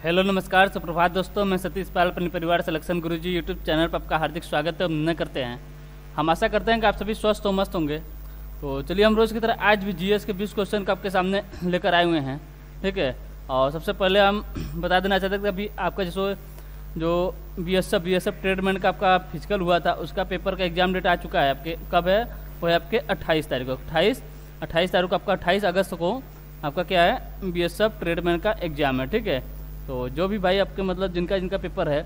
Hello नमस्कार सुप्रभात दोस्तों, मैं सतीश पाल अपने परिवार सिलेक्शन गुरुजी यूट्यूब चैनल पर आपका हार्दिक स्वागत है। अभिनंदन करते हैं। हम आशा करते हैं कि आप सभी स्वस्थ और मस्त होंगे। तो चलिए हम रोज़ की तरह आज भी जीएस के 20 क्वेश्चन को आपके सामने लेकर आए हुए हैं, ठीक है। और सबसे पहले हम बता देना चाहते हैं कि अभी आपका जो बीएसएफ ट्रेडमैन का आपका फिजिकल हुआ था, उसका पेपर का एग्जाम डेट आ चुका है। आपके कब है? वो है आपके 28 तारीख को। 28 तारीख को आपका 28 अगस्त को आपका क्या है, बीएसएफ ट्रेडमैन का एग्जाम है, ठीक है। तो जो भी भाई आपके मतलब जिनका पेपर है,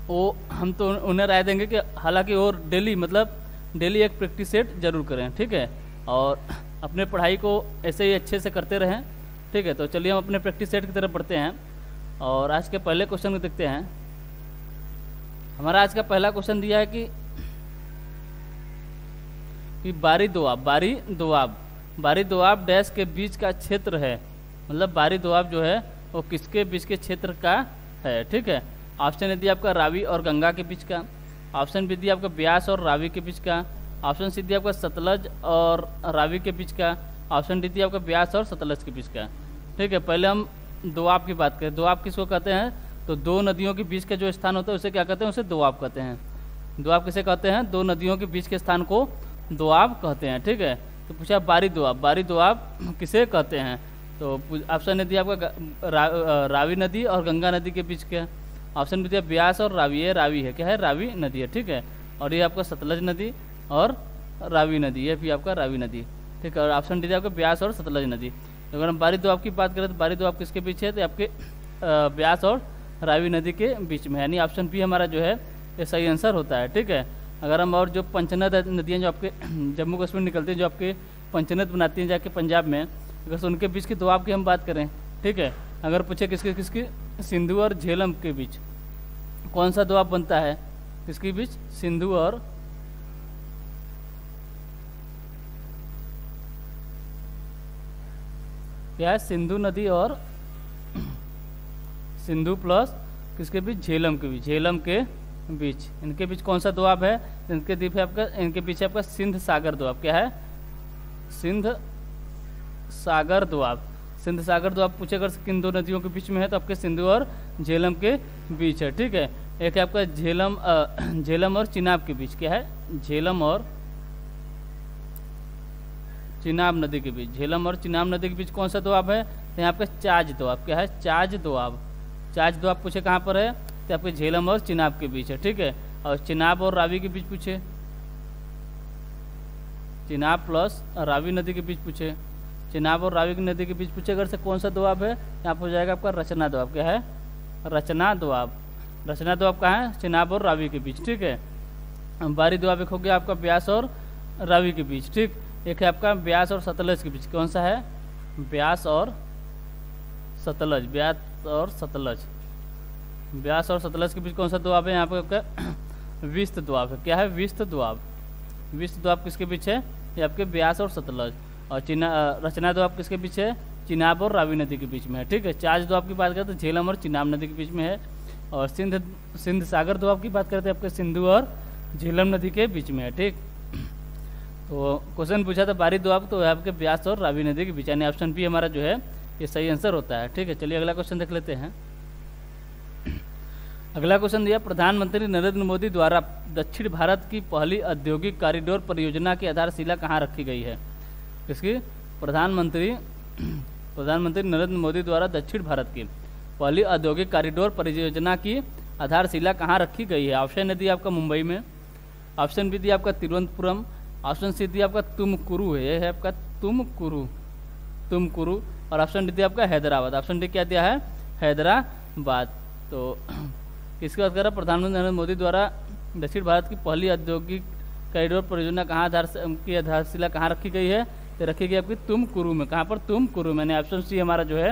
वो हम तो उन्हें राय देंगे कि हालांकि और डेली एक प्रैक्टिस सेट जरूर करें, ठीक है। और अपने पढ़ाई को ऐसे ही अच्छे से करते रहें, ठीक है। तो चलिए हम अपने प्रैक्टिस सेट की तरफ बढ़ते हैं और आज के पहले क्वेश्चन को देखते हैं। हमारा आज का पहला क्वेश्चन दिया है कि बारी दोआब डैश के बीच का क्षेत्र है। मतलब बारी दोआब जो है वो किसके बीच के क्षेत्र का है, ठीक है। ऑप्शन ए दिया आपका रावी और गंगा के बीच का, ऑप्शन बी दिया आपका ब्यास और रावी के बीच का, ऑप्शन सी दिया आपका सतलज और रावी के बीच का, ऑप्शन डी दिया आपका ब्यास और सतलज के बीच का, ठीक है। पहले हम दोआब की बात करें। दोआब किसको कहते हैं? तो दो नदियों के बीच का जो स्थान होता है उसे क्या कहते हैं? उसे दोआब कहते हैं। दोआब किसे कहते हैं? दो नदियों के बीच के स्थान को दोआब कहते हैं, ठीक है। तो पूछा बारी दोआब किसे कहते हैं? तो ऑप्शन ए दिया आपका रावी नदी और गंगा नदी के बीच का, ऑप्शन बी दिया ब्यास और रावी। ये रावी है, क्या है? रावी नदी है, ठीक है। और ये आपका सतलज नदी और रावी नदी, ये भी आपका रावी नदी, ठीक है। और ऑप्शन डी दिया आपका ब्यास और सतलज नदी। तो अगर हम बारी दोआब की बात करें तो बारी दोआब किसके बीच है? तो आपके ब्यास और रावी नदी के बीच में है, यानी ऑप्शन बी हमारा जो है ये सही आंसर होता है, ठीक है। अगर हम और जो पंचनद नदियाँ जो आपके जम्मू कश्मीर निकलती हैं, जो आपके पंचनद बनाती हैं जाके पंजाब में, अगर उनके बीच की दोआब की हम बात करें, ठीक है। अगर पूछे किसकी सिंधु और झेलम के बीच कौन सा दोआब बनता है, किसके बीच? सिंधु और क्या है? सिंधु नदी और सिंधु प्लस किसके बीच? झेलम के बीच। झेलम के बीच, इनके बीच कौन सा दोआब है? इनके पीछे आपका सिंध सागर दोआब। क्या है? सिंध सागर दोआब। सिंध सागर दोआब पूछे अगर किन दो नदियों के बीच में है, तो आपके सिंधु और झेलम के बीच है, ठीक है। एक है आपका झेलम और चिनाब के बीच। क्या है? झेलम और चिनाब नदी के बीच। झेलम और चिनाब नदी के बीच कौन सा दोआब है? तो यहाँ आपका चाज दोआब। क्या है? चाज दोआब। चाज दोआब पूछे कहाँ पर है? तो आपके झेलम और चिनाब के बीच है, ठीक है। और चिनाब और रावी के बीच पूछे, चिनाब प्लस रावी नदी के बीच पूछे, चिनाब और रावी नदी के बीच पूछे अगर से कौन सा दोआब है, यहाँ पर हो जाएगा आपका रचना दोआब। क्या है? रचना दोआब। रचना दोआब कहाँ है? चिनाब और रावी के बीच, ठीक है। बारी दोआब एक हो गया आपका ब्यास और रावी के बीच, ठीक। एक है आपका ब्यास और सतलज के बीच। कौन सा है? ब्यास और सतलज। ब्यास और सतलज। ब्यास और सतलज के बीच कौन सा दोआब है? यहाँ पे आपका विस्त दोआब है। क्या है? विस्त दोआब। विस्त दोआब किसके बीच है? ये आपके ब्यास और सतलज। और रचना दोआब किसके बीच है? चिनाब और रावी नदी के बीच में है, ठीक है। चाज दोआब की बात करें तो झेलम और चिनाब नदी के बीच में है। और सिंध सागर दोआब की बात करते हैं आपके सिंधु और झेलम नदी के बीच में है, ठीक। तो क्वेश्चन पूछा था बारी दोआब, तो आपके ब्यास और रावी नदी के बीच, यानी ऑप्शन बी हमारा जो है ये सही आंसर होता है, ठीक है। चलिए अगला क्वेश्चन देख लेते हैं। अगला क्वेश्चन दिया, प्रधानमंत्री नरेंद्र मोदी द्वारा दक्षिण भारत की पहली औद्योगिक कॉरिडोर परियोजना की आधारशिला कहाँ रखी गई है? किसकी? प्रधानमंत्री नरेंद्र मोदी द्वारा दक्षिण भारत की पहली औद्योगिक कॉरिडोर परियोजना की आधारशिला कहाँ रखी गई है? ऑप्शन ए दिया आपका मुंबई में, ऑप्शन बी दिया आपका तिरुवनंतपुरम, ऑप्शन सी दिया आपका तुमकुरु है, यह है आपका तुमकुरु, और ऑप्शन डी दिया आपका हैदराबाद। ऑप्शन डी क्या दिया है? हैदराबाद। तो किसकी बात कर रहा है? प्रधानमंत्री नरेंद्र मोदी द्वारा दक्षिण भारत की पहली औद्योगिक कॉरिडोर परियोजना की आधारशिला कहाँ रखी गई है? तो रखी गई आपकी तुमकुरु में। कहाँ पर? तुमकुरु में। ऑप्शन सी हमारा जो है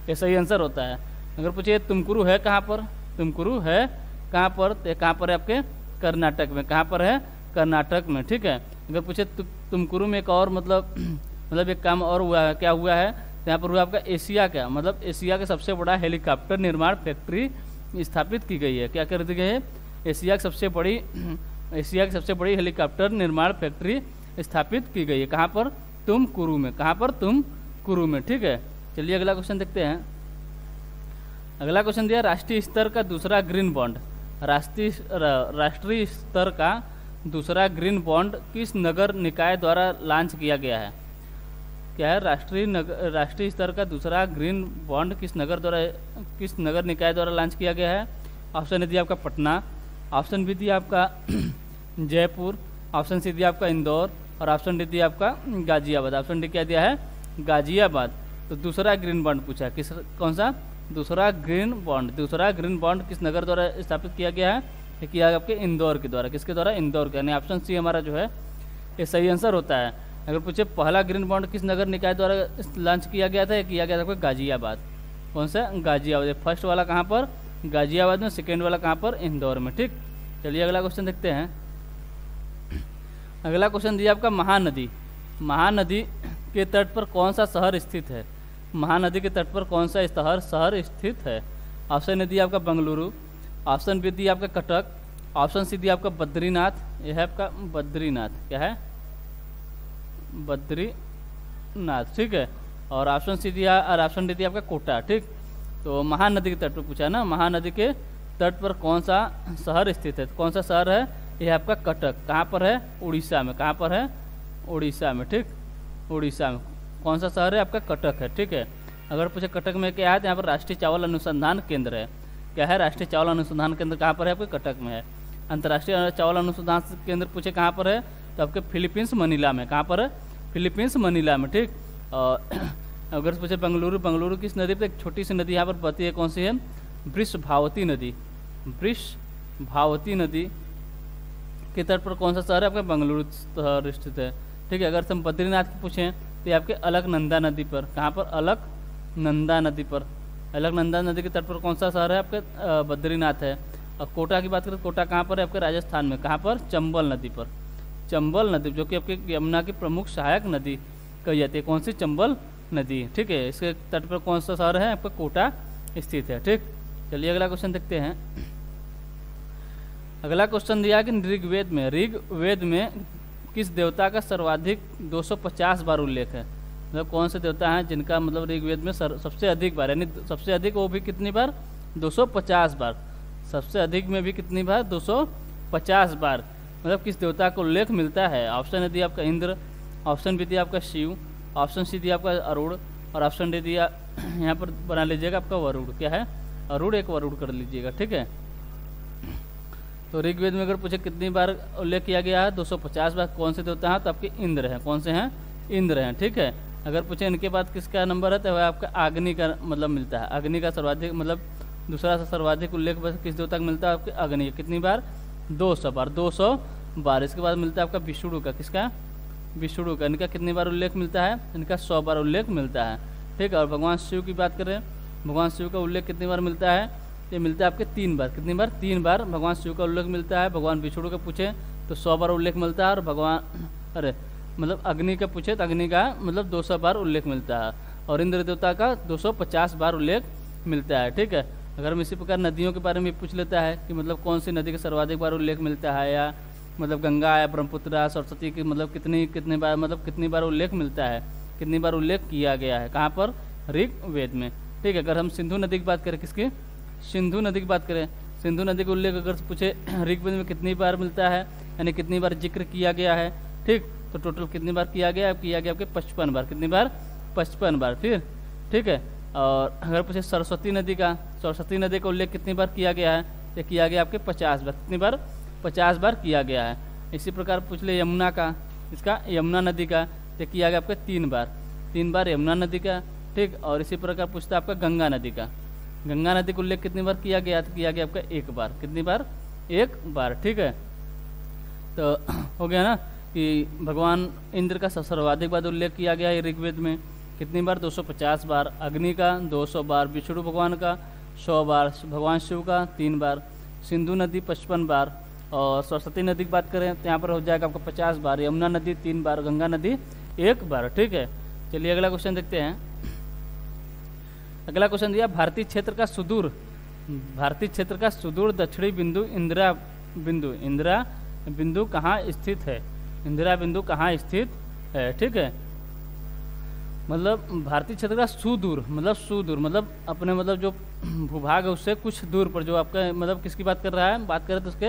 ये सही आंसर होता है। अगर पूछिए तुमकुरु है कहाँ पर? तुमकुरु है कहाँ पर? तो कहाँ पर है? आपके कर्नाटक में। कहाँ पर है? कर्नाटक में, ठीक है। अगर पूछे तुमकुरु में एक और मतलब एक काम और हुआ है, क्या हुआ है? तो यहाँ पर हुआ आपका एशिया का, मतलब एशिया का सबसे बड़ा हेलीकॉप्टर निर्माण फैक्ट्री स्थापित की गई है। क्या कर दी गई है? एशिया की सबसे बड़ी हेलीकॉप्टर निर्माण फैक्ट्री स्थापित की गई है। कहाँ पर? तुमकुरु में। कहाँ पर? कुरु में, ठीक है। चलिए अगला क्वेश्चन देखते हैं। अगला क्वेश्चन दिया राष्ट्रीय स्तर का दूसरा ग्रीन बॉन्ड, राष्ट्रीय स्तर का दूसरा ग्रीन बॉन्ड किस नगर निकाय द्वारा लॉन्च किया गया है? क्या है? राष्ट्रीय स्तर का दूसरा ग्रीन बॉन्ड किस नगर निकाय द्वारा लॉन्च किया गया है? ऑप्शन ए दिया आपका पटना, ऑप्शन बी दिया आपका जयपुर, ऑप्शन सी दिया आपका इंदौर और ऑप्शन डी दिया आपका गाजियाबाद। ऑप्शन डी क्या दिया है? गाजियाबाद। तो दूसरा ग्रीन बॉन्ड पूछा, कौन सा? दूसरा ग्रीन बॉन्ड किस नगर द्वारा स्थापित किया गया है? ये किया आपके इंदौर के द्वारा। किसके द्वारा? इंदौर के। यानी ऑप्शन सी हमारा जो है ये सही आंसर होता है। अगर पूछे पहला ग्रीन बॉन्ड किस नगर निकाय द्वारा लॉन्च किया गया था? किया गया था आपको गाजियाबाद। कौन सा? गाजियाबाद। फर्स्ट वाला कहाँ पर? गाजियाबाद में। सेकेंड वाला कहाँ पर? इंदौर में, ठीक। चलिए अगला क्वेश्चन देखते हैं। अगला क्वेश्चन दिया आपका महानदी। महानदी के तट पर कौन सा शहर स्थित है? महानदी के तट पर कौन सा शहर स्थित है? ऑप्शन ए दिया आपका बेंगलुरु, ऑप्शन बी दिया आपका कटक, ऑप्शन सी दिया आपका बद्रीनाथ। यह है आपका बद्रीनाथ। क्या है? बद्रीनाथ, ठीक है। और ऑप्शन सी दिया और ऑप्शन डी दिया आपका कोटा, ठीक। तो महानदी के तट पर पूछा ना, महानदी के तट पर कौन सा शहर स्थित है? कौन सा शहर है? यह आपका कटक। कहाँ पर है? उड़ीसा में। कहाँ पर है? उड़ीसा में, ठीक। उड़ीसा में कौन सा शहर है? आपका कटक है, ठीक है। अगर पूछे कटक में क्या है तो यहाँ पर राष्ट्रीय चावल अनुसंधान केंद्र है। क्या है? राष्ट्रीय चावल अनुसंधान केंद्र कहाँ पर है? आपके कटक में है। अंतर्राष्ट्रीय चावल अनुसंधान केंद्र पूछे कहाँ पर है तो आपके फिलीपींस मनीला में। कहाँ पर है? फिलीपींस मनीला में, ठीक। और अगर पूछे बेंगलुरु किस नदी पर? एक छोटी सी नदी यहाँ पर बहती है, कौन सी है? वृषभावती नदी। वृषभावती नदी के तट पर कौन सा शहर है? आपका बेंगलुरु शहर स्थित है, ठीक है। अगर हम बद्रीनाथ की पूछें तो ये आपके अलकनंदा नदी पर। कहाँ पर? अलकनंदा नदी पर। अलकनंदा नदी के तट पर कौन सा शहर है? आपका बद्रीनाथ है। और कोटा की बात करें, कोटा कहाँ पर है? आपके राजस्थान में। कहाँ पर? चंबल नदी पर। चंबल नदी जो कि आपके यमुना की प्रमुख सहायक नदी कही जाती है। कौन सी? चंबल नदी, ठीक है। इसके तट पर कौन सा शहर है? आपका कोटा स्थित है, ठीक। चलिए अगला क्वेश्चन देखते हैं। अगला क्वेश्चन दिया कि ऋग्वेद में किस देवता का सर्वाधिक 250 बार उल्लेख है? मतलब कौन से देवता हैं जिनका मतलब ऋग्वेद में सबसे अधिक बार, यानी सबसे अधिक वो भी कितनी बार? 250 बार। सबसे अधिक में भी कितनी बार? 250 बार। मतलब किस देवता को उल्लेख मिलता है? ऑप्शन ए दिया आपका इंद्र, ऑप्शन बी दिया आपका शिव, ऑप्शन सी दिया आपका अरुण और ऑप्शन डी दिया यहाँ पर बना लीजिएगा आपका वरुण। क्या है? अरुण, एक वरुण कर लीजिएगा, ठीक है। तो ऋग्वेद में अगर पूछे कितनी बार उल्लेख किया गया है? 250 बार। कौन से देवता हैं? तो आपके इंद्र हैं। कौन से हैं? इंद्र हैं, ठीक है। अगर पूछे इनके बाद किसका नंबर है तो वह आपका अग्नि का मतलब मिलता है। अग्नि का सर्वाधिक मतलब दूसरा सर्वाधिक उल्लेख किस देवता का मिलता है? आपके अग्नि। कितनी बार? 200 बार। 200 बार। इसके बाद मिलता है आपका विष्णु का। किसका? विष्णु का। इनका कितनी बार उल्लेख मिलता है? इनका 100 बार उल्लेख मिलता है, ठीक है। और भगवान शिव की बात करें, भगवान शिव का उल्लेख कितनी बार मिलता है? ये मिलता है आपके 3 बार। कितनी बार? 3 बार भगवान शिव का उल्लेख मिलता है। भगवान विष्णु का पूछे तो 100 बार उल्लेख मिलता है। और भगवान मतलब अग्नि का पूछे तो अग्नि का मतलब 200 बार उल्लेख मिलता है। और इंद्र देवता का 250 बार उल्लेख मिलता है, ठीक है। अगर हम इसी प्रकार नदियों के बारे में पूछ लेता है कि मतलब कौन सी नदी का सर्वाधिक बार उल्लेख मिलता है, या मतलब गंगा या ब्रह्मपुत्र सरस्वती की मतलब कितनी बार उल्लेख मिलता है, कितनी बार उल्लेख किया गया है? कहाँ पर? ऋग्वेद में, ठीक है। अगर हम सिंधु नदी की बात करें, किसकी? सिंधु नदी की बात करें, सिंधु नदी का उल्लेख अगर पूछे ऋग्वेद में कितनी बार मिलता है, यानी कितनी बार जिक्र किया गया है, ठीक। तो टोटल कितनी बार किया गया आपके 55 बार। कितनी बार? 55 बार, फिर ठीक है। और अगर पूछे सरस्वती नदी का उल्लेख कितनी बार किया गया है? तो किया गया आपके 50 बार। कितनी बार? 50 बार किया गया है। इसी प्रकार पूछ ले यमुना का, इसका यमुना नदी का तो किया गया आपके 3 बार। 3 बार यमुना नदी का, ठीक। और इसी प्रकार पूछता है आपका गंगा नदी का। गंगा नदी का उल्लेख कितनी बार किया गया? तो किया गया आपका 1 बार। कितनी बार? 1 बार, ठीक है। तो हो गया ना कि भगवान इंद्र का सर्वाधिक बार उल्लेख किया गया है ऋग्वेद में। कितनी बार? 250 बार। अग्नि का 200 बार। विष्णु भगवान का 100 बार। भगवान शिव का 3 बार। सिंधु नदी 55 बार। और सरस्वती नदी की बात करें तो यहाँ पर हो जाएगा आपका 50 बार। यमुना नदी 3 बार। गंगा नदी 1 बार, ठीक है। चलिए अगला क्वेश्चन देखते हैं। अगला क्वेश्चन दिया भारतीय क्षेत्र का सुदूर दक्षिणी बिंदु इंदिरा बिंदु कहाँ स्थित है? इंदिरा बिंदु कहाँ स्थित है, ठीक है। मतलब भारतीय क्षेत्र का सुदूर, मतलब अपने मतलब जो भूभाग है उससे कुछ दूर पर, जो आपका मतलब किसकी बात कर रहा है, बात करें तो उसके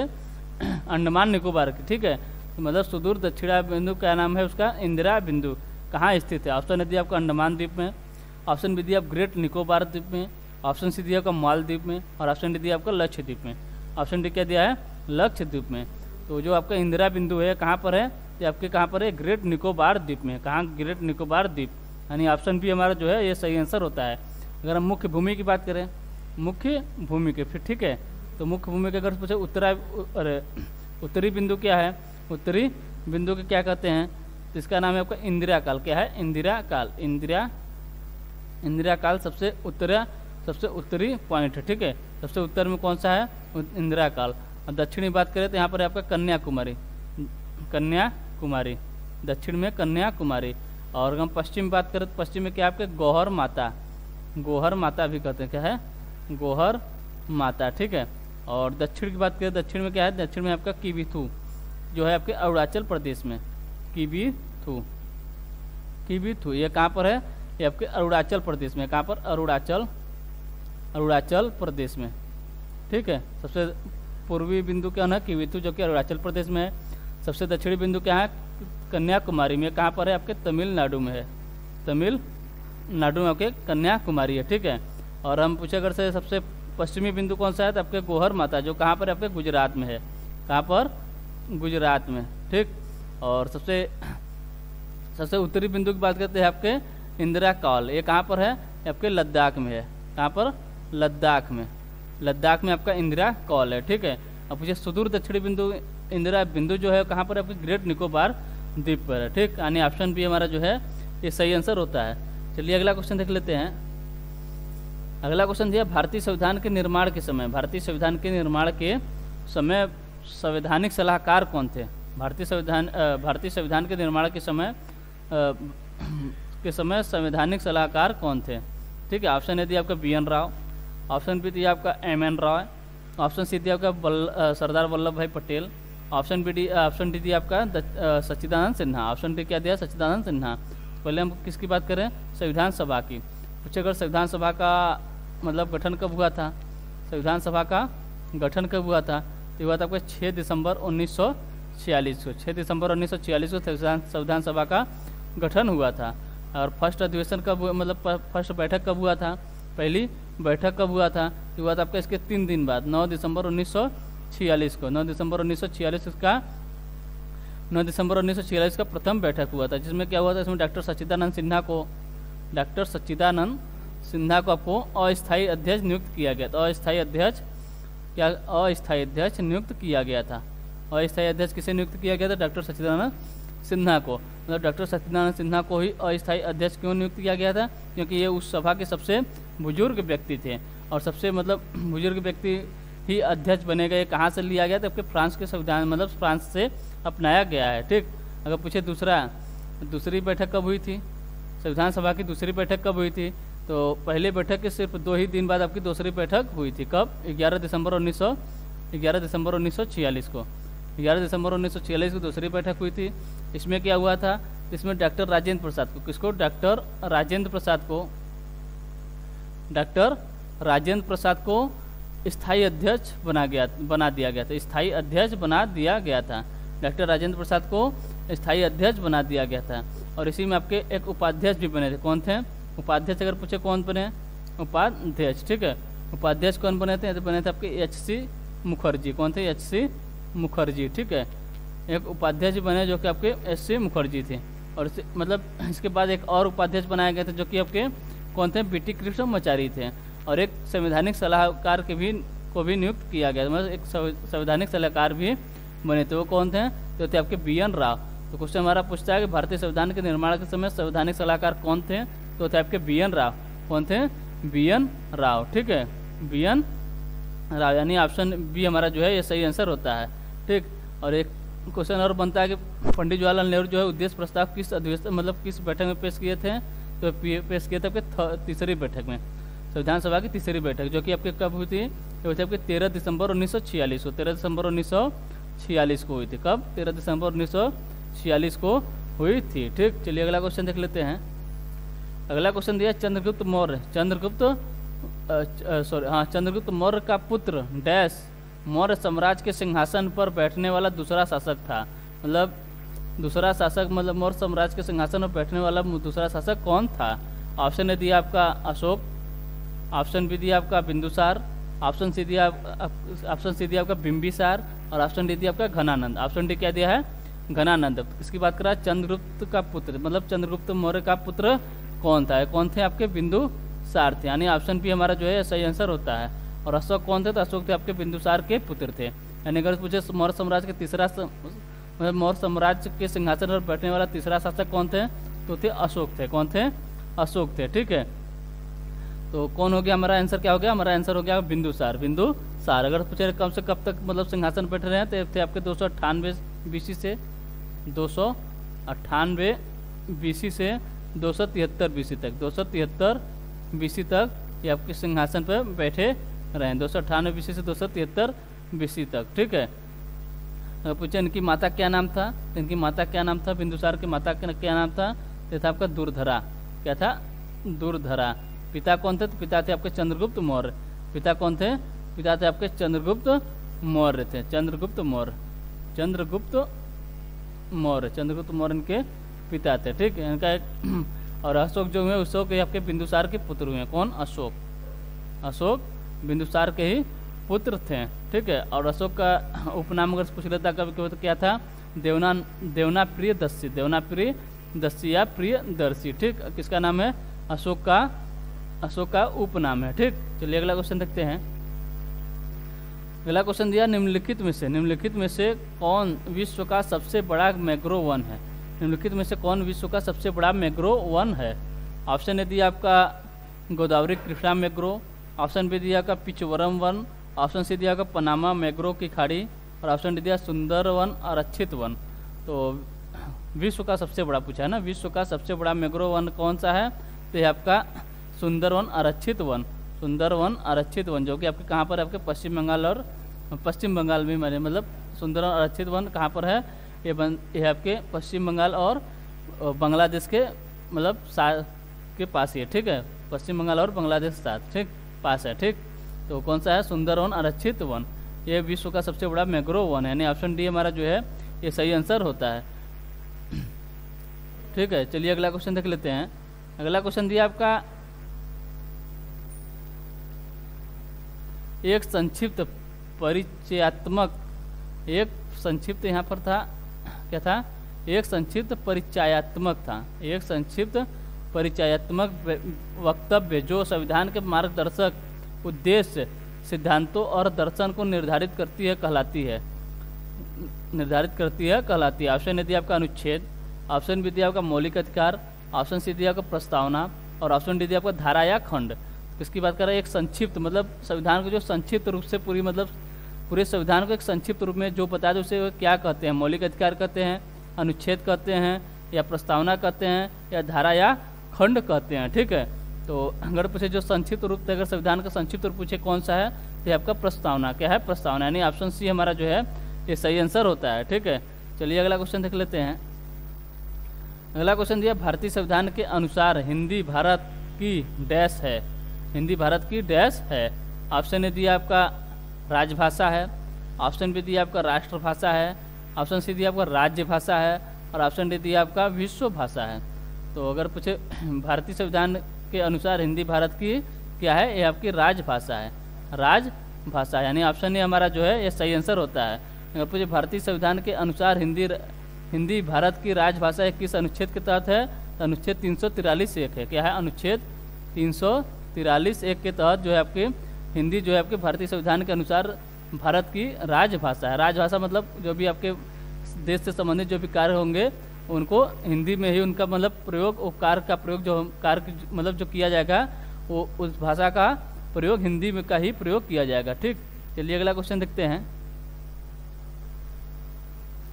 अंडमान निकोबार की, ठीक है। तो मतलब सुदूर दक्षिणा बिंदु क्या नाम है उसका, इंदिरा बिंदु कहाँ स्थित है। ऑप्शन ए दिया आपका अंडमान द्वीप में, ऑप्शन बी दिया आप ग्रेट निकोबार द्वीप में, ऑप्शन सी दिया आपका मालदीप में, और ऑप्शन डी दिया आपका लक्षद्वीप में। ऑप्शन डी क्या दिया है, लक्षद्वीप में। तो जो आपका इंदिरा बिंदु है कहाँ पर है, ये आपके कहाँ पर है, ग्रेट निकोबार द्वीप में। कहाँ, ग्रेट निकोबार द्वीप, यानी ऑप्शन बी हमारा जो है ये सही आंसर होता है। अगर हम मुख्य भूमि की बात करें, मुख्य भूमि के फिर ठीक है, तो मुख्य भूमि के अगर पूछे उत्तरी बिंदु क्या है, उत्तरी बिंदु के क्या कहते हैं, तो इसका नाम है आपका इंदिरा काल। क्या है, इंदिरा काल। इंदिरा काल सबसे उत्तरी पॉइंट है, ठीक है। सबसे उत्तर में कौन सा है, इंदिरा काल। और दक्षिणी बात करें तो यहाँ पर है आपका कन्याकुमारी, दक्षिण में कन्याकुमारी। और अगर हम पश्चिम बात करें तो पश्चिम में क्या आपके गौहर माता भी कहते हैं। क्या है, गौहर माता, ठीक है। और दक्षिण की बात करें, दक्षिण में क्या है, दक्षिण में आपका किबीथू जो है आपके अरुणाचल प्रदेश में। किबीथू ये कहाँ पर है, ये आपके अरुणाचल प्रदेश में। कहाँ पर, अरुणाचल प्रदेश में, ठीक है। सबसे पूर्वी बिंदु क्या है, किबीथू जो कि अरुणाचल प्रदेश में है। सबसे दक्षिणी बिंदु क्या है, कन्याकुमारी में। कहाँ पर है, आपके तमिलनाडु में है। तमिलनाडु में आपके कन्याकुमारी है, ठीक है। और हम पूछे अगर से सबसे पश्चिमी बिंदु कौन सा है, तो आपके गौहर माता जो कहाँ पर आपके गुजरात में है। कहाँ पर, गुजरात में, ठीक। और सबसे उत्तरी बिंदु की बात करते हैं आपके इंदिरा काल, ये कहाँ पर है, आपके लद्दाख में है। कहाँ पर, लद्दाख में आपका इंदिरा काल है, ठीक है। अब पूछे सुदूर दक्षिणी बिंदु, इंदिरा बिंदु जो है कहाँ पर, आपके ग्रेट निकोबार द्वीप पर है, ठीक। यानी ऑप्शन बी हमारा जो है ये सही आंसर होता है। चलिए अगला क्वेश्चन देख लेते हैं। अगला क्वेश्चन दिया भारतीय संविधान के निर्माण के समय, संवैधानिक सलाहकार कौन थे। भारतीय संविधान के निर्माण के समय संवैधानिक सलाहकार कौन थे, ठीक है। ऑप्शन ए दिया आपका BN राव, ऑप्शन बी दिया आपका MN राव, ऑप्शन सी दिया आपका सरदार वल्लभ भाई पटेल, ऑप्शन डी दिया आपका सच्चिदानंद सिन्हा। ऑप्शन डी क्या दिया, सच्चिदानंद सिन्हा। पहले हम किसकी बात करें, संविधान सभा की। पूछे अगर संविधान सभा का मतलब गठन कब हुआ था, संविधान सभा का गठन कब हुआ था, तो हुआ था आपका 6 दिसंबर 1946 को। 6 दिसंबर 1946 को संविधान सभा का गठन हुआ था। और फर्स्ट अधिवेशन कब, मतलब फर्स्ट बैठक कब हुआ था, पहली बैठक कब हुआ था, तो हुआ था आपका इसके 3 दिन बाद 9 दिसंबर 1946 को। 9 दिसंबर 1946 का प्रथम बैठक हुआ था, जिसमें क्या हुआ था, इसमें डॉक्टर सच्चिदानंद सिन्हा को आपको अस्थायी अध्यक्ष नियुक्त किया गया था। अस्थायी अध्यक्ष नियुक्त किया गया था। अस्थायी अध्यक्ष किसे नियुक्त किया गया था, डॉक्टर सच्चिदानंद सिन्हा को। मतलब डॉक्टर सच्चिदानंद सिन्हा को ही अस्थायी अध्यक्ष क्यों नियुक्त किया गया था, क्योंकि ये उस सभा के सबसे बुजुर्ग व्यक्ति थे। और सबसे मतलब बुजुर्ग व्यक्ति ही अध्यक्ष बने गए। कहाँ से लिया गया था, आपके फ्रांस के संविधान, मतलब फ्रांस से अपनाया गया है, ठीक। अगर पूछे दूसरी बैठक कब हुई थी, संविधान सभा की दूसरी बैठक कब हुई थी, तो पहले बैठक के सिर्फ 2 ही दिन बाद आपकी दूसरी बैठक हुई थी। कब, 11 दिसंबर 1946 को। 11 दिसंबर 1946 को दूसरी बैठक हुई थी। इसमें क्या हुआ था, इसमें डॉक्टर राजेंद्र प्रसाद को, किसको, डॉक्टर राजेंद्र प्रसाद को स्थायी अध्यक्ष बना दिया गया था। स्थायी अध्यक्ष बना दिया गया था। डॉक्टर राजेंद्र प्रसाद को स्थायी अध्यक्ष बना दिया गया था। और इसी में आपके एक उपाध्यक्ष भी बने थे। कौन थे उपाध्यक्ष, अगर पूछे कौन बने, उपाध्यक्ष, ठीक है। उपाध्यक्ष कौन बने थे, तो बने थे आपके HC मुखर्जी। कौन थे, HC मुखर्जी, ठीक है। एक उपाध्यक्ष बने जो कि आपके HC मुखर्जी थे। और मतलब इसके बाद एक और उपाध्यक्ष बनाए गए थे जो कि आपके कौन थे, BT कृष्णमाचारी थे। और एक संवैधानिक सलाहकार को भी नियुक्त किया गया, मतलब एक संवैधानिक सलाहकार भी बने थे। वो कौन थे, तो थे आपके BN राव। तो क्वेश्चन हमारा पूछता है कि भारतीय संविधान के निर्माण के समय संवैधानिक सलाहकार कौन थे, तो थे आपके BN राव। कौन थे, BN राव, ठीक है। BN राव, यानी ऑप्शन बी हमारा जो है ये सही आंसर होता है, ठीक। और एक क्वेश्चन और बनता है कि पंडित जवाहरलाल नेहरू जो है उद्देश्य प्रस्ताव किस अधिवेशन, मतलब किस बैठक में पेश किए थे, तो पेश किए थे आपके तीसरी बैठक में, संविधान सभा की तीसरी बैठक, जो कि आपके कब हुई थी, ये हुई थी आपके 13 दिसंबर 1946 को। 13 दिसंबर 1946 को हुई थी। कब, 13 दिसंबर 1946 को हुई थी, ठीक। चलिए अगला क्वेश्चन देख लेते हैं। अगला क्वेश्चन दिया चंद्रगुप्त मौर्य, चंद्रगुप्त मौर्य का पुत्र डैश मौर्य साम्राज्य के सिंहासन पर बैठने वाला दूसरा शासक था। मतलब दूसरा शासक, मतलब मौर्य साम्राज्य के सिंहासन पर बैठने वाला दूसरा शासक कौन था? ऑप्शन ए दिया आपका अशोक, ऑप्शन बी दिया आपका बिंदुसार, ऑप्शन सी दिया आपका बिंबिसार और ऑप्शन डी दिया आपका घनानंद। ऑप्शन डी क्या दिया है? घनानंद। इसकी बात करा चंद्रगुप्त का पुत्र, मतलब चंद्रगुप्त मौर्य का पुत्र कौन था? कौन थे आपके? बिंदुसार थे, यानी ऑप्शन बी हमारा जो है सही आंसर होता है। और अशोक कौन थे? तो अशोक थे आपके बिंदुसार के पुत्र थे। यानी अगर पूछे मौर्य साम्राज्य के मतलब मौर्य साम्राज्य के सिंहासन पर बैठने वाला तीसरा शासक कौन थे? तो थे अशोक थे। कौन थे? अशोक थे। ठीक है, तो कौन हो गया हमारा आंसर? क्या हो गया हमारा आंसर? हो गया बिंदुसार। बिंदुसार अगर पूछे कम से कब तक मतलब सिंहासन बैठे रहे हैं तो थे आपके 298 बीसी से 298 बीसी से 273 बीसी तक। 273 बीसी तक ये आपके सिंहासन पर बैठे रहे हैं, 298 बीसी से 273 बीसी तक। ठीक है, पूछे इनकी माता क्या नाम था? इनकी माता क्या नाम था? बिंदुसार की माता का क्या नाम था? तो था आपका दुर्धरा। क्या था? दुर्धरा। पिता कौन थे? तो पिता थे आपके चंद्रगुप्त मौर्य। पिता कौन थे? पिता थे आपके चंद्रगुप्त मौर्य थे। चंद्रगुप्त मौर्य, चंद्रगुप्त मौर्य, चंद्रगुप्त मौर्य इनके पिता थे। ठीक है, इनका और अशोक जो हुए अशोक आपके बिंदुसार के पुत्र हुए। कौन? अशोक। अशोक बिंदुसार के ही पुत्र थे। ठीक है, और अशोक का उपनाम अगर पूछ लेता कभी तो क्या था? देवना प्रिय दस्यु, देवना प्रिय दस्यु या प्रिय दर्शी। ठीक, किसका नाम है? अशोक का उपनाम है। ठीक, चलिए अगला क्वेश्चन देखते हैं। अगला क्वेश्चन दिया निम्नलिखित में से कौन विश्व का सबसे बड़ा मैंग्रोव वन है? निम्नलिखित में से कौन विश्व का सबसे बड़ा मैंग्रोव वन है? ऑप्शन ए दिया आपका Godavari Krishna mangrove, option B दिया आपका पिचवरम वन, ऑप्शन सी दिया आपका पनामा मैंग्रोव की खाड़ी और ऑप्शन डी दिया सुंदर वन आरक्षित वन। तो विश्व का सबसे बड़ा पूछा है ना, विश्व का सबसे बड़ा मैंग्रोव वन कौन सा है? तो ये आपका सुंदरवन आरक्षित वन, सुंदरवन आरक्षित वन, जो कि आपके कहाँ पर? आपके पश्चिम बंगाल में मतलब सुंदरवन आरक्षित वन कहाँ पर है? ये आपके पश्चिम बंगाल और बांग्लादेश के मतलब के पास ही है। ठीक है, पश्चिम बंगाल और बांग्लादेश साथ ठीक पास है। ठीक, तो कौन सा है? सुंदरवन आरक्षित वन। ये विश्व का सबसे बड़ा मैंग्रोव वन है, यानी ऑप्शन डी हमारा जो है ये सही आंसर होता है। ठीक है, चलिए अगला क्वेश्चन देख लेते हैं। अगला क्वेश्चन दिया आपका एक संक्षिप्त परिचयात्मक, एक संक्षिप्त यहाँ पर था क्या था? एक संक्षिप्त परिचयात्मक था, एक संक्षिप्त परिचयात्मक वक्तव्य जो संविधान के मार्गदर्शक उद्देश्य, सिद्धांतों और दर्शन को निर्धारित करती है कहलाती है। ऑप्शन ए दिया आपका अनुच्छेद, ऑप्शन बी दिया आपका मौलिक अधिकार, ऑप्शन सी दिया आपका प्रस्तावना और ऑप्शन डी दिया आपका धारा या खंड। किसकी बात कर रहे हैं? एक संक्षिप्त मतलब संविधान को जो संक्षिप्त रूप से पूरे संविधान को एक संक्षिप्त रूप में जो बता दे उसे क्या कहते हैं? मौलिक अधिकार कहते हैं, अनुच्छेद कहते हैं, या प्रस्तावना कहते हैं, या धारा या खंड कहते हैं। ठीक है, तो अगर पूछे जो संक्षिप्त रूप से अगर संविधान का संक्षिप्त रूप पूछे कौन सा है तो आपका प्रस्तावना। क्या है? प्रस्तावना, यानी ऑप्शन सी हमारा जो है ये सही आंसर होता है। ठीक है, चलिए अगला क्वेश्चन देख लेते हैं। अगला क्वेश्चन दिया भारतीय संविधान के अनुसार हिंदी भारत की डैश है, हिंदी भारत की डैश है। ऑप्शन ए दिया आपका राजभाषा है, ऑप्शन बी दिया आपका राष्ट्रभाषा है, ऑप्शन सी दिया आपका राज्य भाषा है और ऑप्शन डी दिया आपका विश्व भाषा है। तो अगर पूछे भारतीय संविधान के अनुसार हिंदी भारत की क्या है? ये आपकी राजभाषा है, राजभाषा, यानी ऑप्शन ए हमारा जो है ये सही आंसर होता है। अगर पूछे भारतीय संविधान के अनुसार हिंदी भारत की राजभाषा किस अनुच्छेद के तहत है? तो अनुच्छेद 343(1) है। क्या है? अनुच्छेद 343(1) के तहत जो है आपकी हिंदी जो है आपके भारतीय संविधान के अनुसार भारत की राजभाषा है। राजभाषा मतलब जो भी आपके देश से संबंधित जो भी कार्य होंगे उनको हिंदी में ही उनका मतलब प्रयोग, वो कार्य का प्रयोग जो कार्य मतलब जो किया जाएगा वो उस भाषा का प्रयोग हिंदी में का ही प्रयोग किया जाएगा। ठीक, चलिए अगला क्वेश्चन देखते हैं।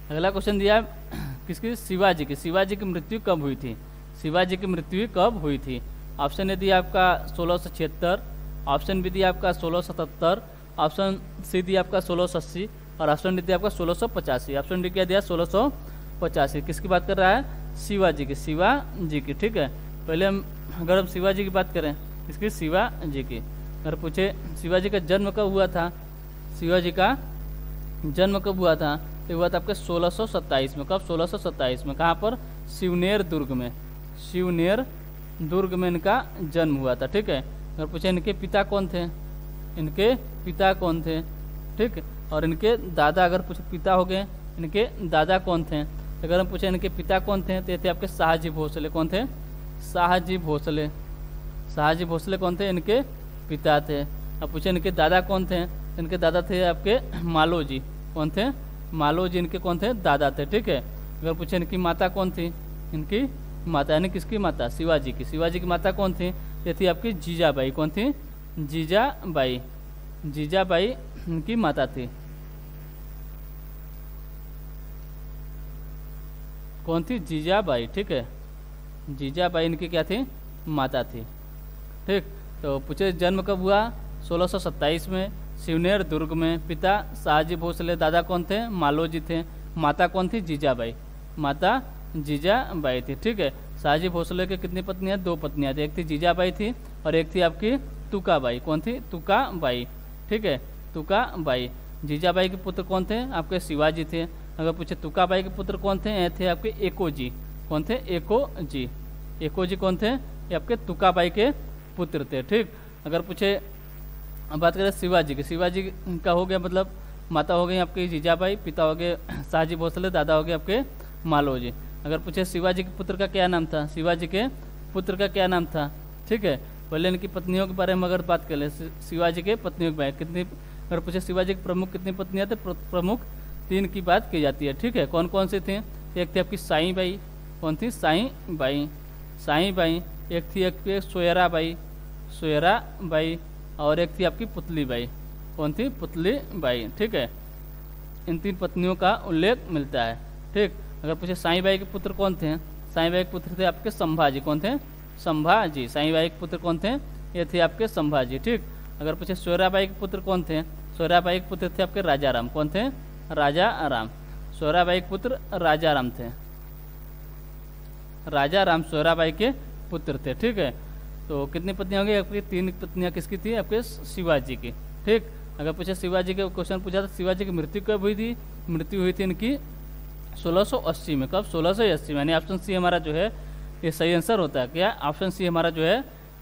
अगला क्वेश्चन दिया किसकी? शिवाजी की। शिवाजी की मृत्यु कब हुई थी? शिवाजी की मृत्यु कब हुई थी? ऑप्शन ए दिया आपका 1676, ऑप्शन बी दिया आपका 1677, ऑप्शन सी दिया आपका 1680 और ऑप्शन डी दिया आपका 1685। ऑप्शन डी क्या दिया? 1685। किसकी बात कर रहा है? शिवाजी की, शिवाजी की। ठीक है, पहले हम अगर हम शिवाजी की बात करें, इसकी शिवाजी की अगर पूछे शिवाजी का जन्म कब हुआ था, शिवाजी का जन्म कब हुआ था, तो हुआ था आपके 1627 में। कब? 1627 में। कहाँ पर? शिवनेर दुर्ग में। शिवनेर दुर्ग में इनका जन्म हुआ था। ठीक है। अगर पूछे इनके पिता कौन थे, इनके पिता कौन थे, ठीक, और इनके दादा, अगर पूछे पिता हो गए, इनके दादा कौन थे, अगर हम पूछे इनके पिता कौन थे, तो ये थे आपके शाहजी भोसले। कौन थे? शाहजी भोसले। शाहजी भोसले कौन थे? इनके पिता थे। अब पूछे इनके दादा कौन थे, इनके दादा थे आपके मालोजी। कौन थे? मालोजी इनके कौन थे? दादा थे। ठीक है। अगर पूछे इनकी माता कौन थी, इनकी माता यानी किसकी माता? शिवाजी की। शिवाजी की माता कौन थी? ये थी आपकी जीजाबाई। कौन थी? जीजाबाई। जीजाबाई इनकी माता थी। कौन थी? जीजाबाई। ठीक है। जीजाबाई इनकी क्या थी? माता थी। ठीक। तो पूछे जन्म कब हुआ? 1627 में, शिवनेर दुर्ग में। पिता शाहजी भोसले, दादा कौन थे? मालोजी थे। माता कौन थी? जीजाबाई। माता जीजाबाई थी। ठीक है। शाहजी भोसले के कितनी पत्नियां? 2 पत्नियां थी। एक थी जीजाबाई थी और एक थी आपकी तुकाबाई। कौन थी? तुकाबाई। ठीक है। तुकाबाई। जीजाबाई के पुत्र कौन थे? आपके शिवाजी थे। अगर पूछे तुकाबाई के पुत्र कौन थे, ये थे आपके एकोजी। कौन थे? एकोजी। एकोजी कौन थे? ये आपके तुकाबाई के पुत्र थे। ठीक। अगर पूछे अब बात करें शिवाजी की, शिवाजी का हो गया मतलब माता हो गई आपकी जीजाबाई, पिता हो गए शाहजी भोसले, दादा हो गए आपके मालोजी। अगर पूछे शिवाजी के पुत्र का क्या नाम था, शिवाजी के पुत्र का क्या नाम था, ठीक है। पहले इनकी पत्नियों के बारे में अगर बात कर ले, शिवाजी के पत्नियों के बारे में कितनी, अगर पूछे शिवाजी के प्रमुख कितनी पत्नियां थे, प्रमुख 3 की बात की जाती है। ठीक है। कौन कौन सी थी? एक थी आपकी साई बाई। कौन थी? Psi by. Psi by. एक थी आपकी सोयरा बाई। सोयरा बाई। और एक थी आपकी पुतली बाई। कौन थी? पुतली बाई। ठीक है। इन 3 पत्नियों का उल्लेख मिलता है। ठीक। अगर पूछे साईं बाई के पुत्र कौन थे, साईं बाई के पुत्र थे आपके संभाजी। कौन थे? संभाजी। साईं बाई के पुत्र कौन थे? ये थे आपके संभाजी। ठीक। अगर पूछे सोयराबाई के पुत्र कौन थे, सोयराबाई के पुत्र थे आपके राजाराम। कौन थे? राजाराम। सोयराबाई के पुत्र राजाराम थे। राजाराम सोयराबाई के पुत्र थे। ठीक है। तो कितनी पत्नियां होंगी आपकी? 3 पत्नियां किसकी थी? आपके शिवाजी की। ठीक। अगर पूछे शिवाजी के क्वेश्चन पूछा था शिवाजी की मृत्यु कब हुई थी, मृत्यु हुई थी इनकी 1680 में। कब? 1680 में। यानी ऑप्शन सी हमारा जो है ये सही आंसर होता है। क्या? ऑप्शन सी हमारा जो है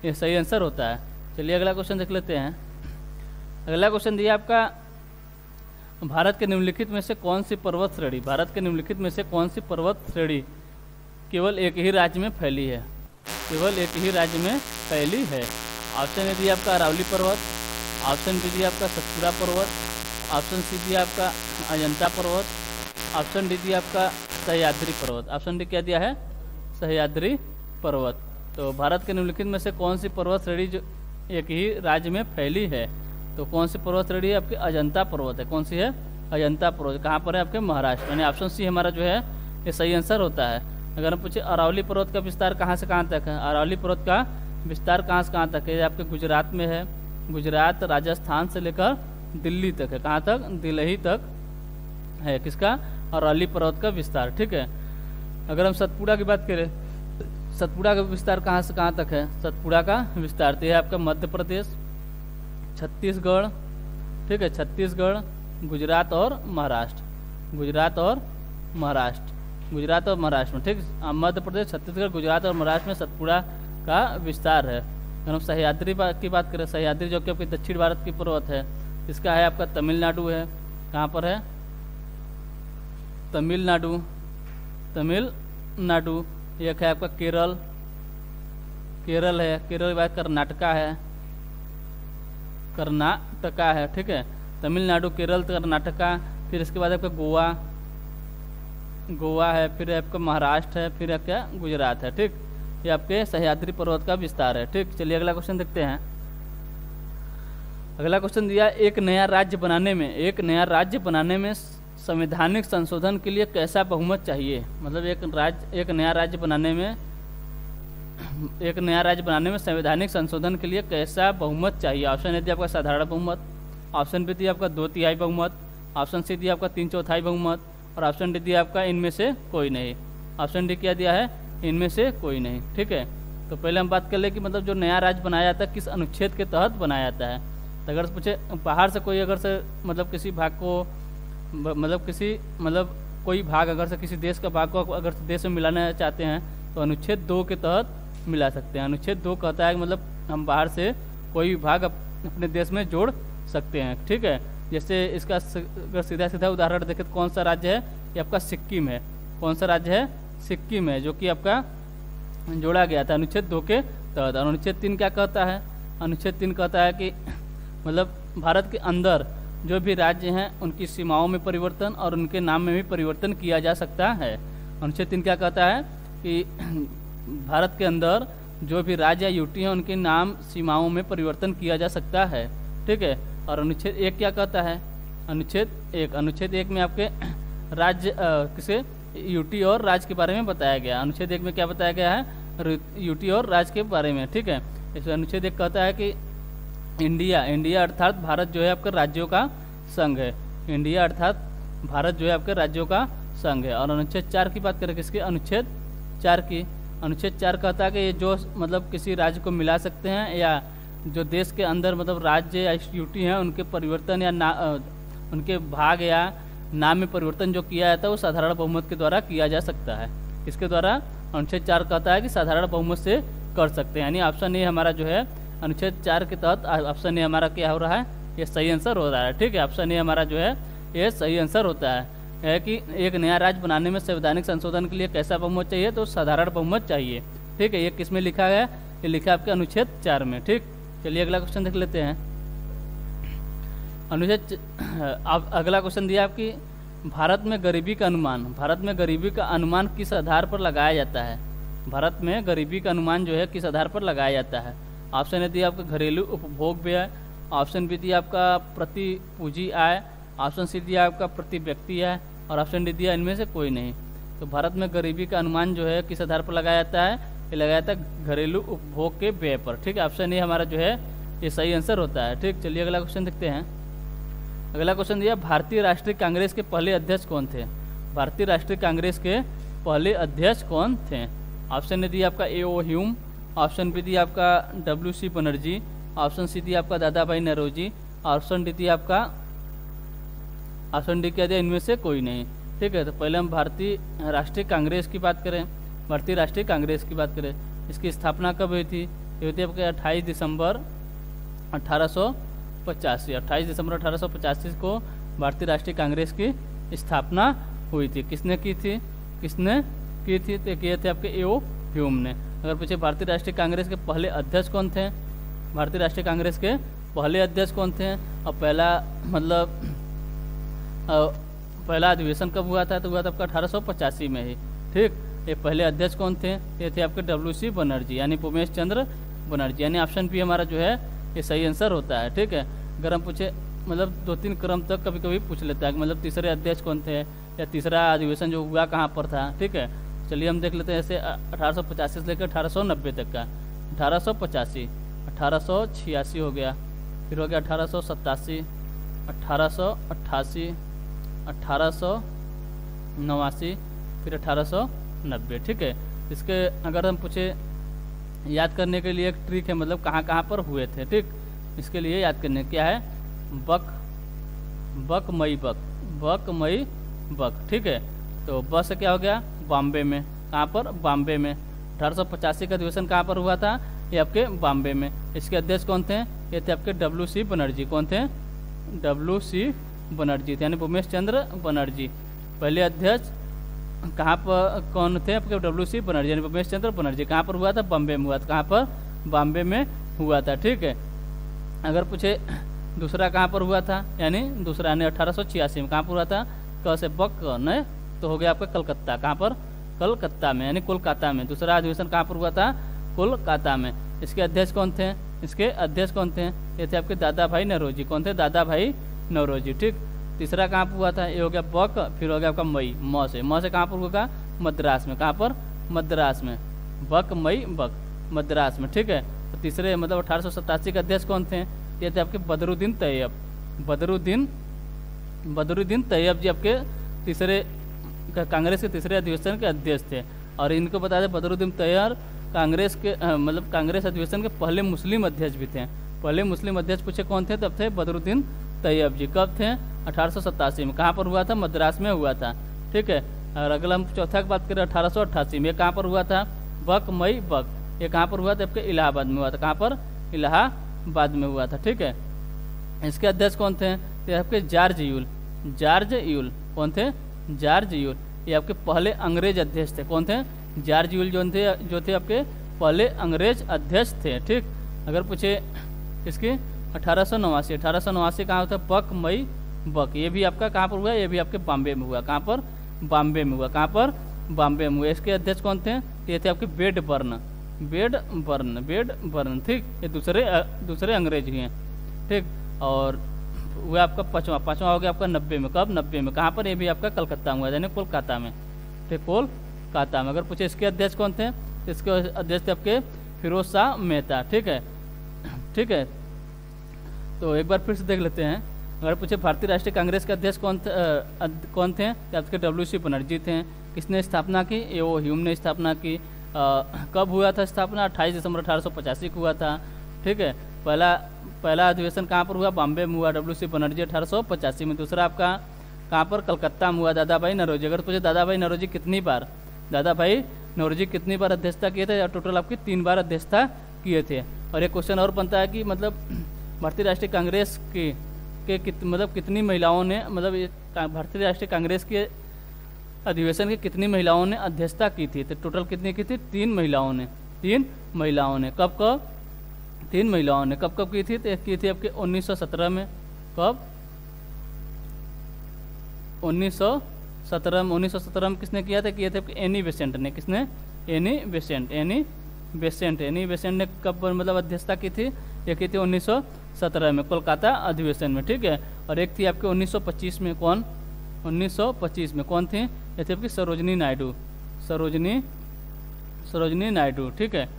ये सही आंसर होता है। चलिए अगला क्वेश्चन देख लेते हैं। अगला क्वेश्चन दिया आपका, भारत के निम्नलिखित में से कौन सी पर्वत श्रेणी, भारत के निम्नलिखित में से कौन सी पर्वत श्रेणी केवल एक ही राज्य में फैली है, केवल एक ही राज्य में फैली है। ऑप्शन ए दिया आपका अरावली पर्वत, ऑप्शन बी दिया आपका सतपुड़ा पर्वत, ऑप्शन सी दिया आपका अजंता पर्वत, ऑप्शन डी दिया आपका सह्याद्री पर्वत। ऑप्शन डी क्या दिया है? सह्याद्री पर्वत। तो भारत के निम्नलिखित में से कौन सी पर्वत श्रेणी जो एक ही राज्य में फैली है, तो कौन सी पर्वत श्रेणी है? आपकी अजंता पर्वत है। कौन सी है? अजंता पर्वत। कहाँ पर है? आपके महाराष्ट्र। यानी ऑप्शन सी हमारा जो है ये सही आंसर होता है। अगर हम पूछे अरावली पर्वत का विस्तार कहाँ से कहाँ तक है, अरावली पर्वत का विस्तार कहाँ से कहाँ तक है? आपके गुजरात में है। गुजरात राजस्थान से लेकर दिल्ली तक है। कहाँ तक? दिल्ली तक है किसका? अरावली पर्वत का विस्तार। ठीक है। अगर हम सतपुड़ा की बात करें, सतपुड़ा का विस्तार कहाँ से कहाँ तक है? सतपुड़ा का विस्तार तो है आपका मध्य प्रदेश, छत्तीसगढ़, ठीक है, छत्तीसगढ़, गुजरात और महाराष्ट्र, गुजरात और महाराष्ट्र, गुजरात और महाराष्ट्र में। ठीक। मध्य प्रदेश, छत्तीसगढ़, गुजरात और महाराष्ट्र में सतपुड़ा का विस्तार है। अगर हम सह्याद्री की बात करें, सह्याद्री जो कि आपके दक्षिण भारत की पर्वत है, इसका है आपका तमिलनाडु है। कहाँ पर है? तमिलनाडु, तमिलनाडु। एक है आपका केरल, केरल है। केरल के बाद कर्नाटका है, कर्नाटका है। ठीक है। तमिलनाडु, केरल, कर्नाटका, फिर इसके बाद आपका गोवा, गोवा है, फिर आपका महाराष्ट्र है, फिर आपका गुजरात है। ठीक। ये आपके सह्याद्री पर्वत का विस्तार है। ठीक। चलिए अगला क्वेश्चन देखते हैं। अगला क्वेश्चन दिया, एक नया राज्य बनाने में, एक नया राज्य बनाने में संवैधानिक संशोधन के लिए कैसा बहुमत चाहिए? मतलब एक नया राज्य बनाने में, एक नया राज्य बनाने में संवैधानिक संशोधन के लिए कैसा बहुमत चाहिए? ऑप्शन ए दिया आपका साधारण बहुमत, ऑप्शन बी दिया आपका 2/3 बहुमत, ऑप्शन सी दिया आपका 3/4 बहुमत, और ऑप्शन डी दिया आपका इनमें से कोई नहीं। ऑप्शन डी क्या दिया है? इनमें से कोई नहीं। ठीक है। तो पहले हम बात कर ले कि मतलब जो नया राज्य बनाया जाता है किस अनुच्छेद के तहत बनाया जाता है। तो अगर पूछे बाहर से कोई अगर से मतलब किसी भाग को मतलब कोई भाग अगर से किसी देश का भाग को अगर देश में मिलाना चाहते हैं तो अनुच्छेद 2 के तहत मिला सकते हैं। अनुच्छेद 2 कहता है कि मतलब हम बाहर से कोई भी भाग अपने देश में जोड़ सकते हैं, ठीक है। जैसे इसका अगर सीधा सीधा उदाहरण देखें तो कौन सा राज्य है, ये आपका सिक्किम है। कौन सा राज्य है, सिक्किम है, जो कि आपका जोड़ा गया था अनुच्छेद 2 के तहत। और अनुच्छेद 3 क्या कहता है, अनुच्छेद 3 कहता है कि मतलब भारत के अंदर जो भी राज्य हैं उनकी सीमाओं में परिवर्तन और उनके नाम में भी परिवर्तन किया जा सकता है। अनुच्छेद 3 क्या कहता है कि भारत के अंदर जो भी राज्य या यूटी हैं उनके नाम सीमाओं में परिवर्तन किया जा सकता है, ठीक है। और अनुच्छेद 1 क्या कहता है, अनुच्छेद 1 में आपके राज्य किसे यूटी और राज्य के बारे में बताया गया। अनुच्छेद 1 में क्या बताया गया है, यूटी और राज्य के बारे में, ठीक है। इसमें अनुच्छेद 1 कहता है कि इंडिया अर्थात भारत जो है आपका राज्यों का संघ है। इंडिया अर्थात भारत जो है आपके राज्यों का संघ है। और अनुच्छेद 4 की बात करें, किसकी, अनुच्छेद 4 की। अनुच्छेद 4 कहता है कि ये जो मतलब किसी राज्य को मिला सकते हैं या जो देश के अंदर मतलब राज्य या यूटी हैं उनके परिवर्तन या उनके भाग या नाम में परिवर्तन जो किया जाता है वो साधारण बहुमत के द्वारा किया जा सकता है। किसके द्वारा, अनुच्छेद 4 कहता है कि साधारण बहुमत से कर सकते हैं। यानी ऑप्शन ए हमारा जो है अनुच्छेद 4 के तहत ऑप्शन ए हमारा क्या हो रहा है, ये सही आंसर हो रहा है, ठीक है। ऑप्शन ए हमारा जो है ये सही आंसर होता है कि एक नया राज्य बनाने में संवैधानिक संशोधन के लिए कैसा बहुमत चाहिए, तो साधारण बहुमत चाहिए, ठीक है। ये किस में लिखा है, ये लिखा है आपके अनुच्छेद 4 में, ठीक। चलिए अगला क्वेश्चन देख लेते हैं। अनुच्छेद अगला क्वेश्चन दिया आपकी भारत में गरीबी का अनुमान किस आधार पर लगाया जाता है। भारत में गरीबी का अनुमान जो है किस आधार पर लगाया जाता है। ऑप्शन ए दिया आपका घरेलू उपभोग व्यय, ऑप्शन बी दिया आपका प्रति पूंजी आय, ऑप्शन सी दिया आपका प्रति व्यक्ति आय और ऑप्शन डी दिया इनमें से कोई नहीं। तो भारत में गरीबी का अनुमान जो है किस आधार पर लगाया जाता है, ये लगाया जाता है घरेलू उपभोग के व्यय पर, ठीक है। ऑप्शन ए हमारा जो है ये सही आंसर होता है, ठीक। चलिए अगला क्वेश्चन देखते हैं। अगला क्वेश्चन दिया भारतीय राष्ट्रीय कांग्रेस के पहले अध्यक्ष कौन थे। भारतीय राष्ट्रीय कांग्रेस के पहले अध्यक्ष कौन थे। ऑप्शन ए दिया आपका ए.ओ. ह्यूम, ऑप्शन बी दिया आपका W.C. बनर्जी, ऑप्शन सी दिया आपका दादा भाई नौरोजी, ऑप्शन डी दिया आपका ऑप्शन डी क्या दिया, इनमें से कोई नहीं, ठीक है। तो पहले हम भारतीय राष्ट्रीय कांग्रेस की बात करें। भारतीय राष्ट्रीय कांग्रेस की बात करें, इसकी स्थापना कब हुई थी, ये हुई थी आपके 28 दिसंबर 1885। 28 दिसंबर 1885 को भारतीय राष्ट्रीय कांग्रेस की स्थापना हुई थी। किसने की थी, तो किए थे आपके ए.ओ. ह्यूम ने। अगर पूछे भारतीय राष्ट्रीय कांग्रेस के पहले अध्यक्ष कौन थे, भारतीय राष्ट्रीय कांग्रेस के पहले अध्यक्ष कौन थे और पहला अधिवेशन कब हुआ था, तो हुआ था आपका 1885 में ही, ठीक। ये पहले अध्यक्ष कौन थे, ये थे आपके W.C. बनर्जी यानी भूपेश चंद्र बनर्जी, यानी ऑप्शन बी हमारा जो है ये सही आंसर होता है, ठीक है। अगर हम पूछे मतलब 2-3 क्रम तक कभी कभी पूछ लेता है कि मतलब तीसरे अध्यक्ष कौन थे या तीसरा अधिवेशन जो हुआ कहाँ पर था, ठीक है। चलिए हम देख लेते हैं ऐसे 1885 से लेकर 1890 तक का। 1885, 1886 हो गया, फिर हो गया 1887, 1888, 1889, फिर 1890, ठीक है। इसके अगर हम पूछे याद करने के लिए एक ट्रिक है, मतलब कहाँ कहाँ पर हुए थे, ठीक। इसके लिए याद करने क्या है, बक मई बक, ठीक है। तो ब से क्या हो गया, बॉम्बे में, कहाँ पर, बॉम्बे में। 1885 का अधिवेशन कहाँ पर हुआ था, ये आपके बॉम्बे में। इसके अध्यक्ष कौन थे, ये थे आपके W.C. बनर्जी। कौन थे, W.C. बनर्जी थे, यानी भूपेश चंद्र बनर्जी। पहले अध्यक्ष कहाँ पर कौन थे आपके, W.C. बनर्जी यानी भूपेश चंद्र बनर्जी। कहाँ पर हुआ था, बॉम्बे में हुआ था। कहाँ पर, बॉम्बे में हुआ था, ठीक है। अगर पूछे दूसरा कहाँ पर हुआ था, यानी दूसरा यानी 1886 में कहाँ पर हुआ था, क से बक न, तो हो गया आपका कलकत्ता। कहाँ पर, कलकत्ता में यानी कोलकाता में। दूसरा अधिवेशन कहाँ पर हुआ था, कोलकाता में। इसके अध्यक्ष कौन थे, ये थे आपके दादा भाई नौरोजी। कौन थे, दादा भाई नौरोजी, ठीक। तीसरा कहाँ पर हुआ था, ये हो गया बक, फिर हो गया आपका मई, म से कहाँ पर होगा, मद्रास में। कहाँ पर, मद्रास में, बक मई बक, मद्रास में, ठीक है। तो तीसरे मतलब 1887 के अध्यक्ष कौन थे, ये थे आपके बदरुद्दीन तैयब जी आपके तीसरे कांग्रेस के तीसरे अधिवेशन के अध्यक्ष थे। और इनको बता दें बदरुद्दीन कांग्रेस के मतलब कांग्रेस अधिवेशन के पहले मुस्लिम अध्यक्ष भी थे। पहले मुस्लिम अध्यक्ष पूछे कौन थे, तब थे बदरुद्दीन तैयब जी। कब थे, 1887 में। कहाँ पर हुआ था, मद्रास में हुआ था, ठीक है। और अगला हम चौथा की बात करें 1888 में, कहाँ पर हुआ था, बक मई बक, ये कहाँ पर हुआ था, आपके इलाहाबाद में हुआ था। कहाँ पर, इलाहाबाद में हुआ था, ठीक है। इसके अध्यक्ष कौन थे, ये आपके जॉर्ज यूल। जॉर्ज यूल कौन थे, जॉर्ज यूल, ये आपके पहले अंग्रेज अध्यक्ष थे। कौन थे, जॉर्ज यूल जो थे आपके पहले अंग्रेज अध्यक्ष थे, ठीक। अगर पूछे इसकी 1889 कहाँ होता है, बक मई बक, ये भी आपका कहाँ पर हुआ, ये भी आपके बॉम्बे में हुआ। कहाँ पर, बॉम्बे में हुआ। कहाँ पर, बॉम्बे में हुआ। इसके अध्यक्ष कौन थे, ये थे आपके बेडबर्न, बेडबर्न, ठीक। ये दूसरे अंग्रेज ही हैं, ठीक। और हुआ आपका पाँचवा हो गया आपका 90 में। कब, 90 में। कहाँ पर, ये भी आपका कलकत्ता में हुआ, यानी कोलकाता में, ठीक, कोलकाता में। अगर पूछे इसके अध्यक्ष कौन थे, इसके अध्यक्ष थे आपके फिरोज शाह मेहता, ठीक है, ठीक है। तो एक बार फिर से देख लेते हैं। अगर पूछे भारतीय राष्ट्रीय कांग्रेस के अध्यक्ष कौन थे, आपके WC बनर्जी थे। किसने स्थापना की, ये वो ह्यूम ने स्थापना की। कब हुआ था स्थापना, 28 दिसंबर 1885 को हुआ था, ठीक है। पहला अधिवेशन कहाँ पर हुआ, बॉम्बे में हुआ, WC बनर्जी 1885 में। दूसरा आपका कहाँ पर, कलकत्ता में हुआ, दादा भाई नौरोजी। अगर पूछे दादा भाई नौरोजी कितनी बार, दादा भाई नौरोजी कितनी बार अध्यक्षता किए थे, टोटल आपकी 3 बार अध्यक्षता किए थे। और एक क्वेश्चन और बनता है कि मतलब भारतीय राष्ट्रीय कांग्रेस मतलब कितनी महिलाओं ने, मतलब भारतीय राष्ट्रीय कांग्रेस के अधिवेशन के कितनी महिलाओं ने अध्यक्षता की थी, तो टोटल कितनी की थी, 3 महिलाओं ने। 3 महिलाओं ने। कब कब, 3 महिलाओं ने कब कब की थी, तो की थी आपके 1917 में। कब, 1917 में किसने किया था, किए थे आपके एनी बेसेंट ने। किसने, एनी बेसेंट ने कब मतलब अध्यक्षता की थी, ये की थी 1917 में, कोलकाता अधिवेशन में, ठीक है। और एक थी आपके 1925 में, कौन, 1925 में कौन थी, ये थी आपकी सरोजनी नायडू, सरोजनी नायडू, ठीक है,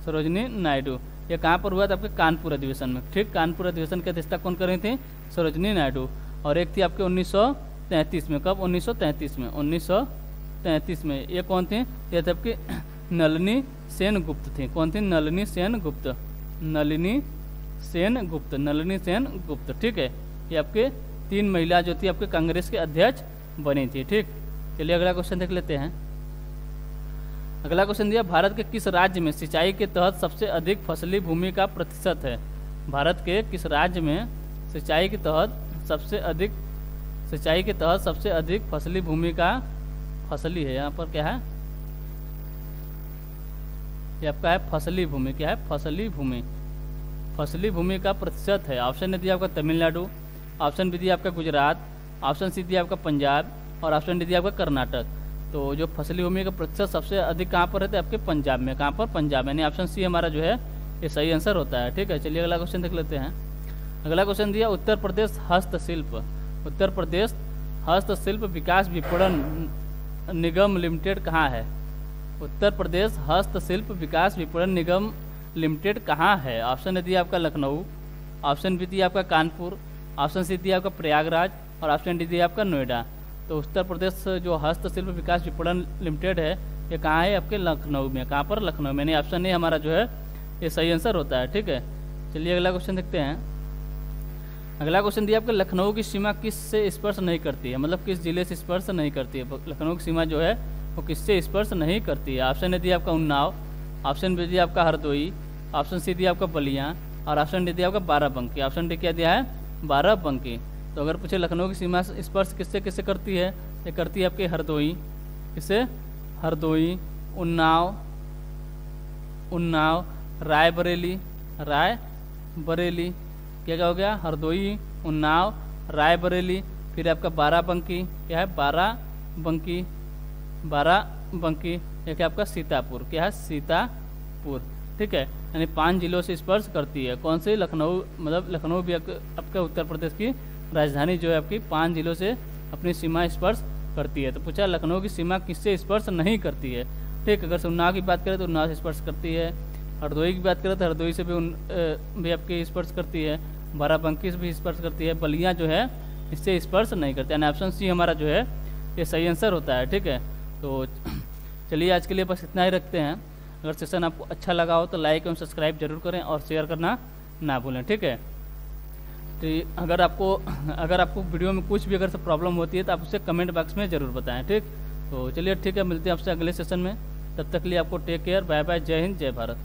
सरोजनी नायडू। ये कहाँ पर हुआ था, आपके कानपुर अधिवेशन में, ठीक। कानपुर अधिवेशन की अध्यक्षता कौन कर रही थी, सरोजनी नायडू। और एक थी आपके 1933 में। कब, 1933 में, 1933 में। ये कौन थी, ये थे आपकी नलिनी सेनगुप्त थी। कौन थी, नलिनी सेनगुप्त, ठीक है। ये आपके 3 महिला जो थी आपके कांग्रेस के अध्यक्ष बनी थी, ठीक। चलिए अगला क्वेश्चन देख लेते हैं। अगला क्वेश्चन दिया, भारत के किस राज्य में सिंचाई के तहत सबसे अधिक फसली भूमि का प्रतिशत है। भारत के किस राज्य में सिंचाई के तहत सबसे अधिक फसली भूमि का, फसली है यहाँ पर क्या है, ये आपका है फसली भूमि। क्या है, फसली भूमि का प्रतिशत है। ऑप्शन दिया आपका तमिलनाडु, ऑप्शन बी दिया आपका गुजरात, ऑप्शन सी दिया आपका पंजाब, और ऑप्शन डी दिया आपका कर्नाटक। तो जो फसली भूमि का प्रतिशत सबसे अधिक कहाँ पर रहता है, आपके पंजाब में। कहाँ पर, पंजाब, यानी ऑप्शन सी हमारा जो है ये सही आंसर होता है, ठीक है। चलिए अगला क्वेश्चन देख लेते हैं। अगला क्वेश्चन दिया, उत्तर प्रदेश हस्तशिल्प विकास विपणन निगम लिमिटेड कहाँ है। उत्तर प्रदेश हस्तशिल्प विकास विपणन निगम लिमिटेड कहाँ है। ऑप्शन दिया आपका लखनऊ, ऑप्शन बी दिया आपका कानपुर, ऑप्शन सी दिया आपका प्रयागराज, और ऑप्शन डी दिया आपका नोएडा। तो उत्तर प्रदेश जो हस्तशिल्प विकास विपणन लिमिटेड है, ये कहाँ है, आपके लखनऊ में। कहाँ पर, लखनऊ में, यानी ऑप्शन ए हमारा जो है ये सही आंसर होता है, ठीक है। चलिए अगला क्वेश्चन देखते हैं। अगला क्वेश्चन दिया आपके, लखनऊ की सीमा किस से स्पर्श नहीं करती है, मतलब किस जिले से स्पर्श नहीं करती है। लखनऊ की सीमा जो है वो किससे स्पर्श नहीं करती है। ऑप्शन ए दिया आपका उन्नाव, ऑप्शन बी दिया आपका हरदोई, ऑप्शन सी दिया आपका बलिया, और ऑप्शन डी दिया आपका बाराबंकी। ऑप्शन डी क्या दिया है, बाराबंकी। तो अगर पूछे लखनऊ की सीमा स्पर्श किससे किससे करती है, ये करती है आपके हरदोई, किससे, हरदोई, उन्नाव, रायबरेली, क्या क्या हो गया, हरदोई, उन्नाव, रायबरेली, फिर आपका बाराबंकी, क्या है, बाराबंकी, ये क्या आपका सीतापुर, क्या है, सीतापुर, ठीक है। यानी 5 जिलों से स्पर्श करती है। कौन से, लखनऊ, मतलब लखनऊ भी आपका उत्तर प्रदेश की राजधानी जो है आपकी 5 जिलों से अपनी सीमा स्पर्श करती है। तो पूछा लखनऊ की सीमा किससे स्पर्श नहीं करती है, ठीक। अगर उन्नाव की बात करें तो उन्नाव से स्पर्श करती है, हरदोई की बात करें तो हरदोई से भी आपकी स्पर्श करती है, बाराबंकी से भी स्पर्श करती है, बलिया जो है इससे स्पर्श नहीं करती, यानी ऑप्शन सी हमारा जो है ये सही आंसर होता है, ठीक है। तो चलिए आज के लिए बस इतना ही रखते हैं। अगर सेशन आपको अच्छा लगा हो तो लाइक एवं सब्सक्राइब जरूर करें और शेयर करना ना भूलें, ठीक है। तो अगर आपको वीडियो में कुछ भी अगर से प्रॉब्लम होती है तो आप उसे कमेंट बॉक्स में ज़रूर बताएं, ठीक। तो चलिए ठीक है, मिलते हैं आपसे अगले सेशन में। तब तक के लिए आपको टेक केयर, बाय बाय, जय हिंद, जय भारत।